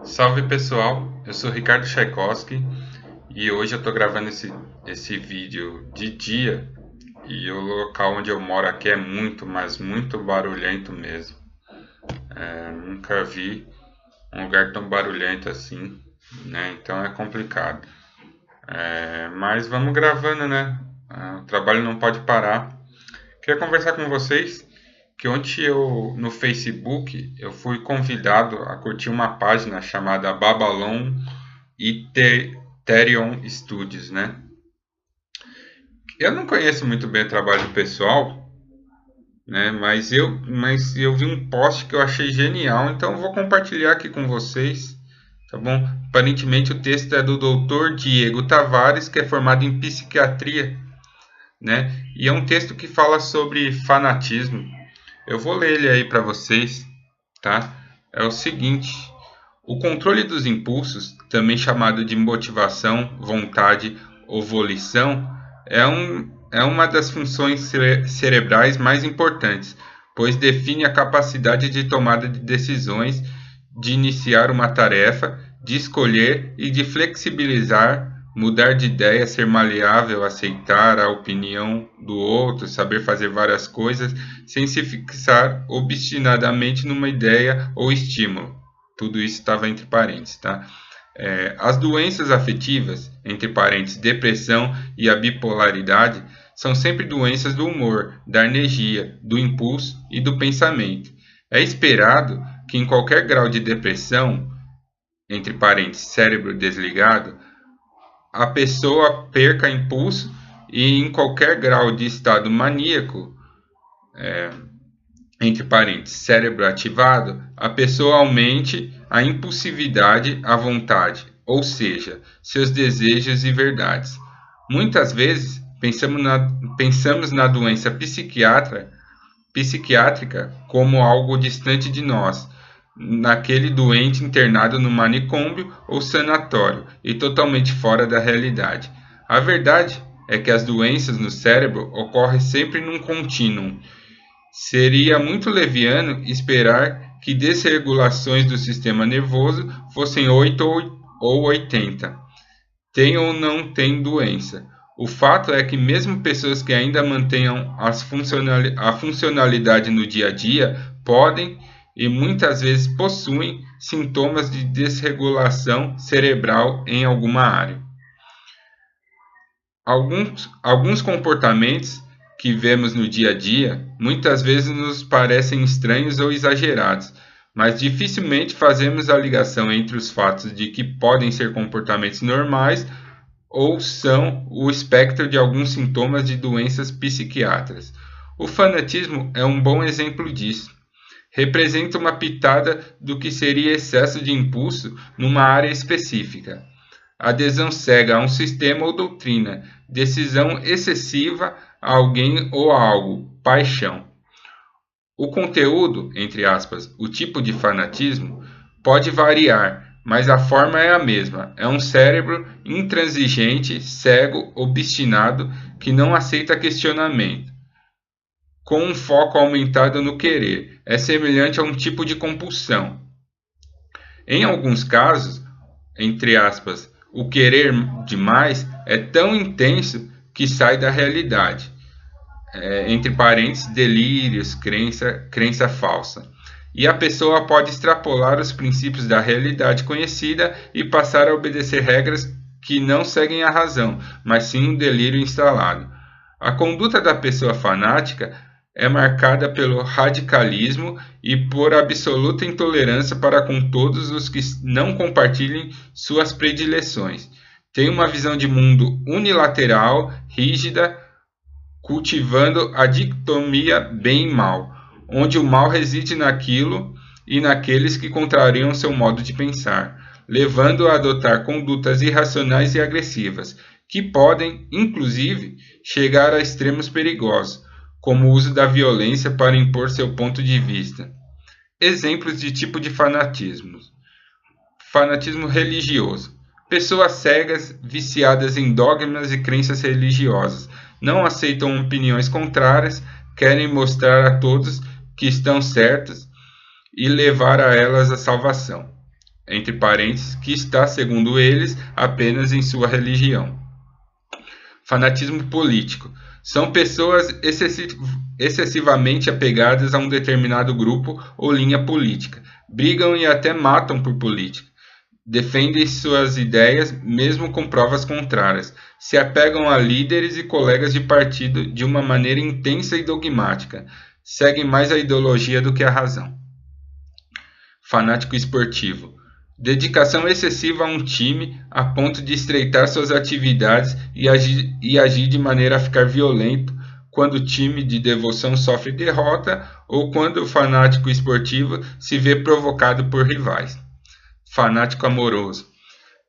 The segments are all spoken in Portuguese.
Salve pessoal, eu sou Ricardo Tchaikovsky e hoje eu estou gravando esse vídeo de dia e o local onde eu moro aqui é muito, mas muito barulhento mesmo. Nunca vi um lugar tão barulhento assim, né? Então é complicado. Mas vamos gravando, né? O trabalho não pode parar. Queria conversar com vocês que ontem no Facebook eu fui convidado a curtir uma página chamada Babylon Ethereum Studios, né? Eu não conheço muito bem o trabalho do pessoal, né? Mas eu vi um post que eu achei genial, então eu vou compartilhar aqui com vocês, tá bom? Aparentemente o texto é do Dr. Diego Tavares, que é formado em psiquiatria, né? E é um texto que fala sobre fanatismo. Eu vou ler ele aí para vocês, tá? É o seguinte: o controle dos impulsos, também chamado de motivação, vontade ou volição, é uma das funções cerebrais mais importantes, pois define a capacidade de tomada de decisões, de iniciar uma tarefa, de escolher e de flexibilizar, mudar de ideia, ser maleável, aceitar a opinião do outro, saber fazer várias coisas, sem se fixar obstinadamente numa ideia ou estímulo. Tudo isso estava entre parênteses, tá? As doenças afetivas, entre parênteses, depressão e a bipolaridade, são sempre doenças do humor, da energia, do impulso e do pensamento. É esperado que em qualquer grau de depressão, entre parênteses, cérebro desligado, a pessoa perca impulso e em qualquer grau de estado maníaco, entre parênteses, cérebro ativado, a pessoa aumente a impulsividade à vontade, ou seja, seus desejos e verdades. Muitas vezes pensamos na doença psiquiátrica como algo distante de nós, naquele doente internado no manicômio ou sanatório e totalmente fora da realidade. A verdade é que as doenças no cérebro ocorrem sempre num contínuo. Seria muito leviano esperar que desregulações do sistema nervoso fossem 8 ou 80. Tem ou não tem doença. O fato é que mesmo pessoas que ainda mantenham a funcionalidade no dia a dia podem e muitas vezes possuem sintomas de desregulação cerebral em alguma área. Alguns comportamentos que vemos no dia a dia muitas vezes nos parecem estranhos ou exagerados, mas dificilmente fazemos a ligação entre os fatos de que podem ser comportamentos normais ou são o espectro de alguns sintomas de doenças psiquiátricas. O fanatismo é um bom exemplo disso. Representa uma pitada do que seria excesso de impulso numa área específica. Adesão cega a um sistema ou doutrina, decisão excessiva a alguém ou a algo, paixão. O conteúdo, entre aspas, o tipo de fanatismo, pode variar, mas a forma é a mesma. É um cérebro intransigente, cego, obstinado, que não aceita questionamento, com um foco aumentado no querer. É semelhante a um tipo de compulsão. Em alguns casos, entre aspas, o querer demais é tão intenso que sai da realidade. Entre parênteses, delírios, crença falsa. E a pessoa pode extrapolar os princípios da realidade conhecida e passar a obedecer regras que não seguem a razão, mas sim um delírio instalado. A conduta da pessoa fanática é marcada pelo radicalismo e por absoluta intolerância para com todos os que não compartilhem suas predileções. Tem uma visão de mundo unilateral, rígida, cultivando a dicotomia bem e mal, onde o mal reside naquilo e naqueles que contrariam seu modo de pensar, levando a adotar condutas irracionais e agressivas, que podem, inclusive, chegar a extremos perigosos, como o uso da violência para impor seu ponto de vista. Exemplos de tipo de fanatismo. Fanatismo religioso. Pessoas cegas, viciadas em dogmas e crenças religiosas, não aceitam opiniões contrárias, querem mostrar a todos que estão certos e levar a elas a salvação. entre parênteses, que está, segundo eles, apenas em sua religião. Fanatismo político. São pessoas excessivamente apegadas a um determinado grupo ou linha política. Brigam e até matam por política. Defendem suas ideias mesmo com provas contrárias. Se apegam a líderes e colegas de partido de uma maneira intensa e dogmática. Seguem mais a ideologia do que a razão. Fanático esportivo. Dedicação excessiva a um time a ponto de estreitar suas atividades e agir de maneira a ficar violento quando o time de devoção sofre derrota ou quando o fanático esportivo se vê provocado por rivais. Fanático amoroso.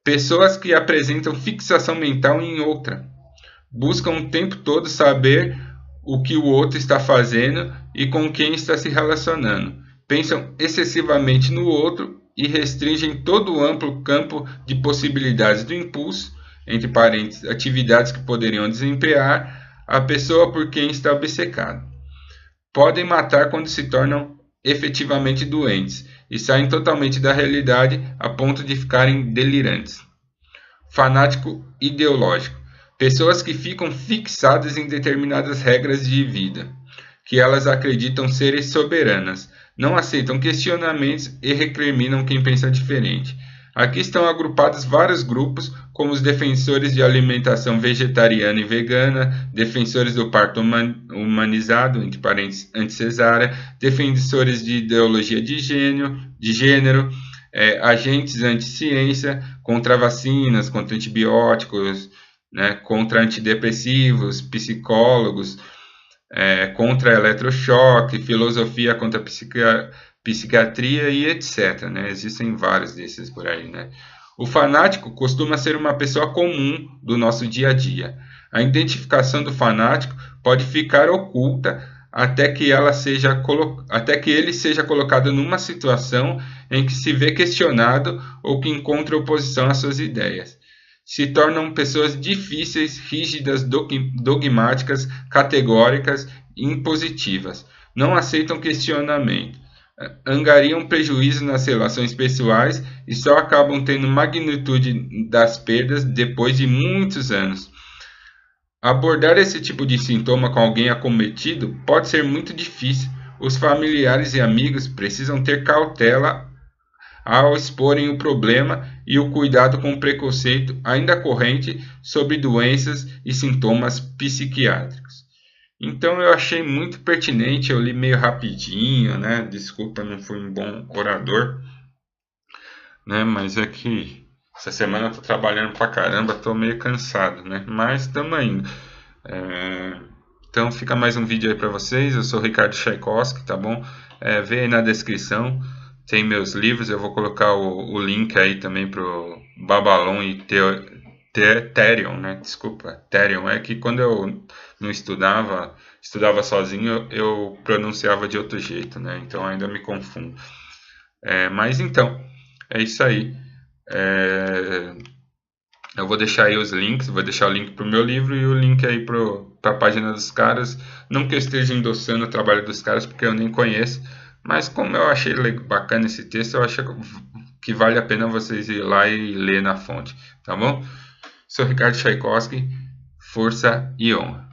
Pessoas que apresentam fixação mental em outra. Buscam o tempo todo saber o que o outro está fazendo e com quem está se relacionando. Pensam excessivamente no outro e restringem todo o amplo campo de possibilidades do impulso, entre parênteses, atividades que poderiam desempenhar, a pessoa por quem está obcecado. Podem matar quando se tornam efetivamente doentes e saem totalmente da realidade a ponto de ficarem delirantes. Fanático ideológico. Pessoas que ficam fixadas em determinadas regras de vida, que elas acreditam serem soberanas, não aceitam questionamentos e recriminam quem pensa diferente. Aqui estão agrupados vários grupos, como os defensores de alimentação vegetariana e vegana, defensores do parto humanizado, entre parênteses, anti-cesárea, defensores de ideologia de gênero, agentes anti-ciência, contra vacinas, contra antibióticos, né, contra antidepressivos, psicólogos, contra eletrochoque, filosofia contra psiquiatria e etc. Né? Existem vários desses por aí. Né? O fanático costuma ser uma pessoa comum do nosso dia a dia. A identificação do fanático pode ficar oculta até que ele seja colocado numa situação em que se vê questionado ou que encontra oposição às suas ideias. Se tornam pessoas difíceis, rígidas, dogmáticas, categóricas e impositivas. Não aceitam questionamento. Angariam prejuízo nas relações pessoais e só acabam tendo magnitude das perdas depois de muitos anos. Abordar esse tipo de sintoma com alguém acometido pode ser muito difícil. Os familiares e amigos precisam ter cautela ao exporem o problema e o cuidado com o preconceito ainda corrente sobre doenças e sintomas psiquiátricos. Então eu achei muito pertinente, eu li meio rapidinho, né? Desculpa, não fui um bom orador, né? Mas é que essa semana eu tô trabalhando pra caramba, tô meio cansado, né? Mas estamos indo. Então fica mais um vídeo aí pra vocês. Eu sou o Ricardo Tchaikovsky, tá bom? Vê aí na descrição. Tem meus livros, eu vou colocar o link aí também pro Babylon e Therion, né? Desculpa, Therion. É que quando eu não estudava sozinho, eu pronunciava de outro jeito, né? Então ainda me confundo. Mas então, é isso aí. Eu vou deixar aí os links, vou deixar o link pro meu livro e o link aí pra página dos caras. Não que eu esteja endossando o trabalho dos caras, porque eu nem conheço. Mas como eu achei bacana esse texto, eu acho que vale a pena vocês ir lá e ler na fonte, tá bom? Sou Ricardo Tchaikovsky, força e honra.